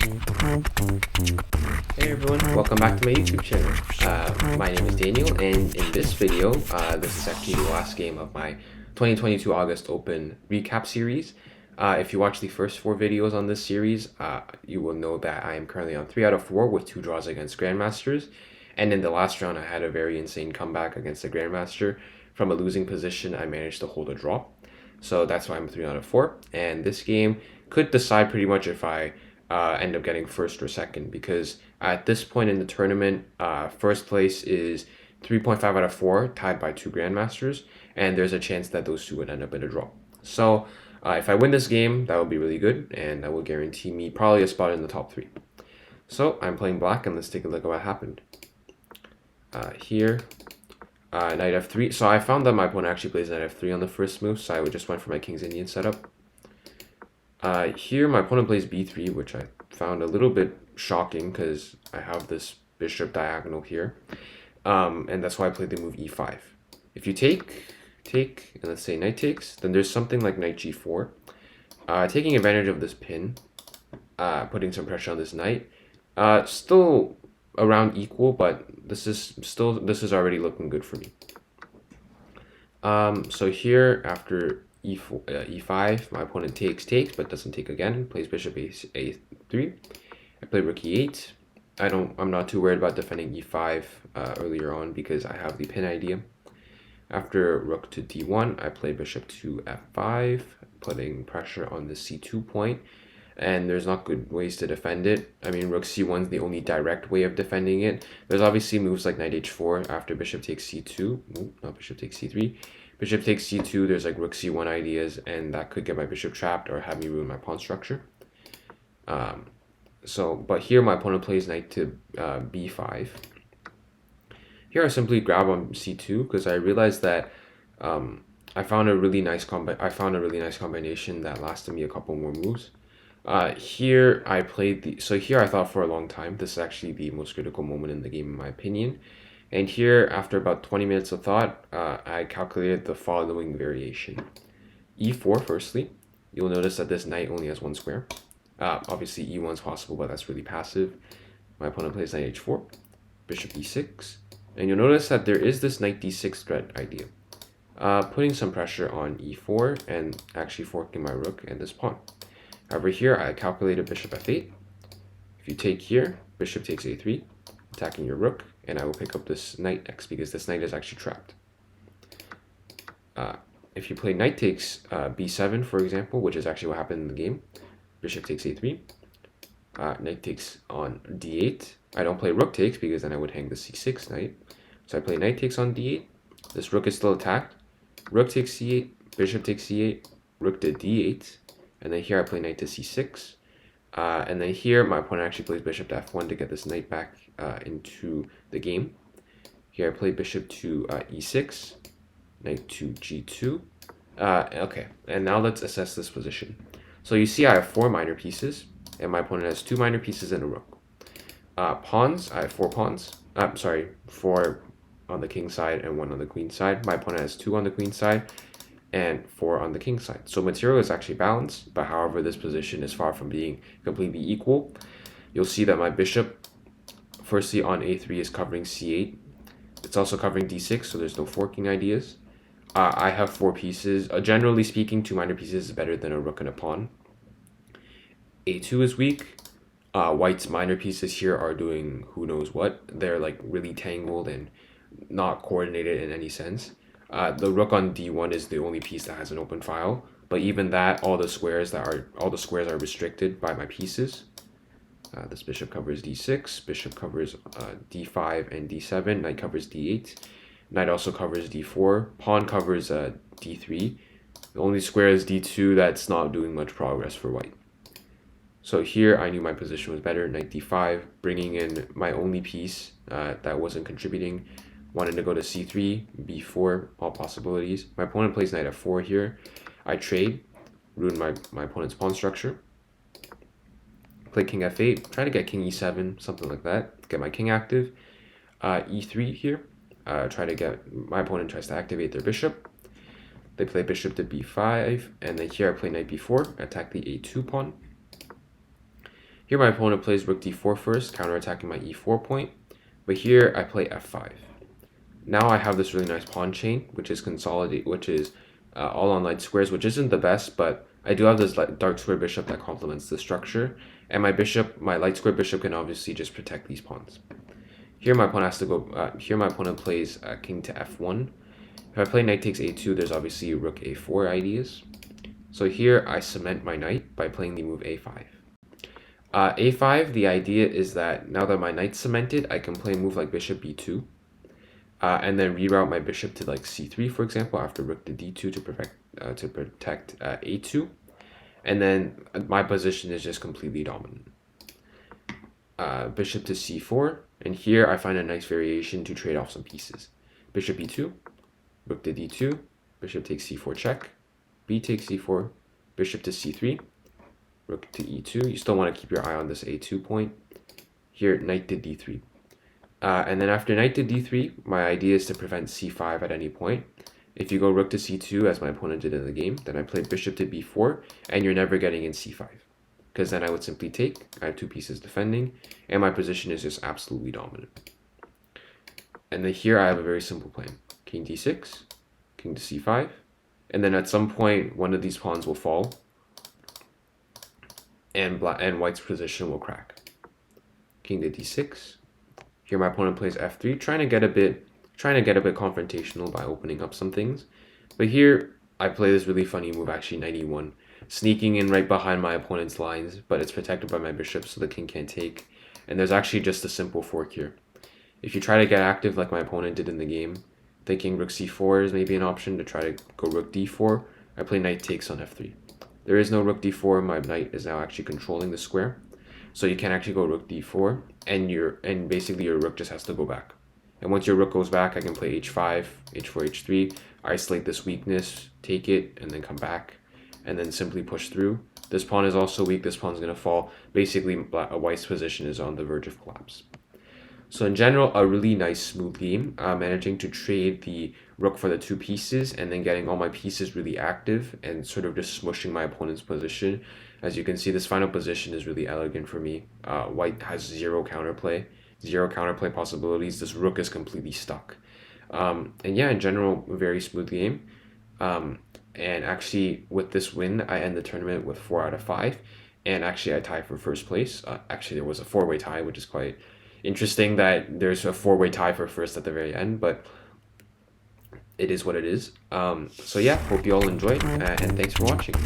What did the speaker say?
Hey everyone, welcome back to my YouTube channel. My name is Daniel, and in this video, this is actually the last game of my 2022 August Open recap series. If you watch the first 4 videos on this series, you will know that I am currently on 3 out of 4 with 2 draws against Grandmasters. And in the last round, I had a very insane comeback against the Grandmaster. From a losing position, I managed to hold a draw. So that's why I'm 3 out of 4. And this game could decide pretty much if I end up getting first or second, because at this point in the tournament, first place is 3.5 out of 4, tied by 2 Grandmasters, and there's a chance that those 2 would end up in a draw. So if I win this game, that would be really good, and that will guarantee me probably a spot in the top 3. So I'm playing black, and let's take a look at what happened. Here, knight f3. So I found that my opponent actually plays knight f3 on the first move, so I just went for my King's Indian setup. Here my opponent plays b3, which I found a little bit shocking because I have this bishop diagonal here. And that's why I played the move e5. If you take, and let's say knight takes, then there's something like knight g4. Taking advantage of this pin, putting some pressure on this knight. Still around equal, but this is already looking good for me. So here, after e5, my opponent takes, but doesn't take again, plays bishop a3. I play rook e8. I'm not too worried about defending e5 earlier on because I have the pin idea. After rook to d1, I play bishop to f5, putting pressure on the c2 point, and there's not good ways to defend it. I mean, rook c1 is the only direct way of defending it. There's obviously moves like knight h4 after bishop takes c2. Ooh, not bishop takes c3. Bishop takes c2, there's like rook c1 ideas, and that could get my bishop trapped or have me ruin my pawn structure. But here my opponent plays knight to b5. Here I simply grab on c2 because I realized that I found a really nice combination that lasted me a couple more moves. Here I thought for a long time. This is actually the most critical moment in the game in my opinion. And here, after about 20 minutes of thought, I calculated the following variation. e4 firstly. You'll notice that this knight only has 1 square. Obviously e1 is possible, but that's really passive. My opponent plays knight h4, bishop e6, and you'll notice that there is this knight d6 threat idea. Putting some pressure on e4 and actually forking my rook and this pawn. However, here I calculated bishop f8. If you take here, bishop takes a3, attacking your rook, and I will pick up this knight next because this knight is actually trapped. If you play knight takes b7, for example, which is actually what happened in the game, bishop takes a3, knight takes on d8. I don't play rook takes because then I would hang the c6 knight. So I play knight takes on d8. This rook is still attacked. Rook takes c8, bishop takes c8, rook to d8, and then here I play knight to c6. And then here my opponent actually plays bishop to f1 to get this knight back into the game. Here I play bishop to e6, knight to g2. Okay, and now let's assess this position. So you see I have 4 minor pieces, and my opponent has 2 minor pieces and a rook. Pawns, I have 4 pawns. 4 on the king side and 1 on the queen side. My opponent has 2 on the queen side and 4 on the king side. So material is actually balanced, but however, this position is far from being completely equal. You'll see that my bishop, firstly on a3, is covering c8. It's also covering d6, so there's no forking ideas. I have 4 pieces. Generally speaking, 2 minor pieces is better than a rook and a pawn. a2 is weak. White's minor pieces here are doing who knows what. They're like really tangled and not coordinated in any sense. The rook on d1 is the only piece that has an open file, but even that, all the squares are restricted by my pieces. This bishop covers d6, bishop covers d5 and d7, knight covers d8, knight also covers d4, pawn covers d3. The only square is d2 that's not doing much progress for white. So here I knew my position was better, knight d5, bringing in my only piece that wasn't contributing. Wanted to go to c3, b4, all possibilities. My opponent plays knight f4 here. I trade, ruin my opponent's pawn structure. Play king f8, try to get king e7, something like that, get my king active. E3 here, my opponent tries to activate their bishop. They play bishop to b5, and then here I play knight b4, attack the a2 pawn. Here my opponent plays rook d4 first, counterattacking my e4 point. But here I play f5. Now I have this really nice pawn chain, which is all on light squares, which isn't the best, but I do have this dark square bishop that complements the structure. And my light square bishop can obviously just protect these pawns. Here my opponent has to go. Here my opponent plays king to f1. If I play knight takes a2, there's obviously rook a4 ideas. So here I cement my knight by playing the move a5. A5, the idea is that now that my knight's cemented, I can play a move like bishop b2, and then reroute my bishop to like c3, for example, after rook to d2 to protect a2, and then my position is just completely dominant. Bishop to c4, and here I find a nice variation to trade off some pieces. Bishop e2, rook to d2, bishop takes c4 check, b takes c4, bishop to c3, rook to e2. You still want to keep your eye on this a2 point. Here, knight to d3. And then after knight to d3, my idea is to prevent c5 at any point. If you go rook to c2, as my opponent did in the game, then I play bishop to b4, and you're never getting in c5. Because then I would simply take, I have two pieces defending, and my position is just absolutely dominant. And then here I have a very simple plan. King d6, king to c5, and then at some point, one of these pawns will fall, and white's position will crack. King to d6. Here my opponent plays f3, trying to get a bit confrontational by opening up some things. But here I play this really funny move, actually knight e1, sneaking in right behind my opponent's lines, but it's protected by my bishop, so the king can't take. And there's actually just a simple fork here. If you try to get active like my opponent did in the game, thinking rook c4 is maybe an option to try to go rook d4, I play knight takes on f3. There is no rook d4, my knight is now actually controlling the square. So you can actually go rook d4, and basically your rook just has to go back. And once your rook goes back, I can play h5, h4, h3, isolate this weakness, take it, and then come back, and then simply push through. This pawn is also weak, this pawn's going to fall. Basically, white's position is on the verge of collapse. So in general, a really nice, smooth game, managing to trade the rook for the two pieces and then getting all my pieces really active and sort of just smushing my opponent's position. As you can see, this final position is really elegant for me. White has zero counterplay possibilities. This rook is completely stuck. And yeah, in general, a very smooth game. And actually, with this win, I end the tournament with 4 out of 5. And actually, I tie for first place. Actually, there was a 4-way tie, which is quite interesting that there's a 4-way tie for first at the very end, but it is what it is. So yeah, hope you all enjoyed, and thanks for watching.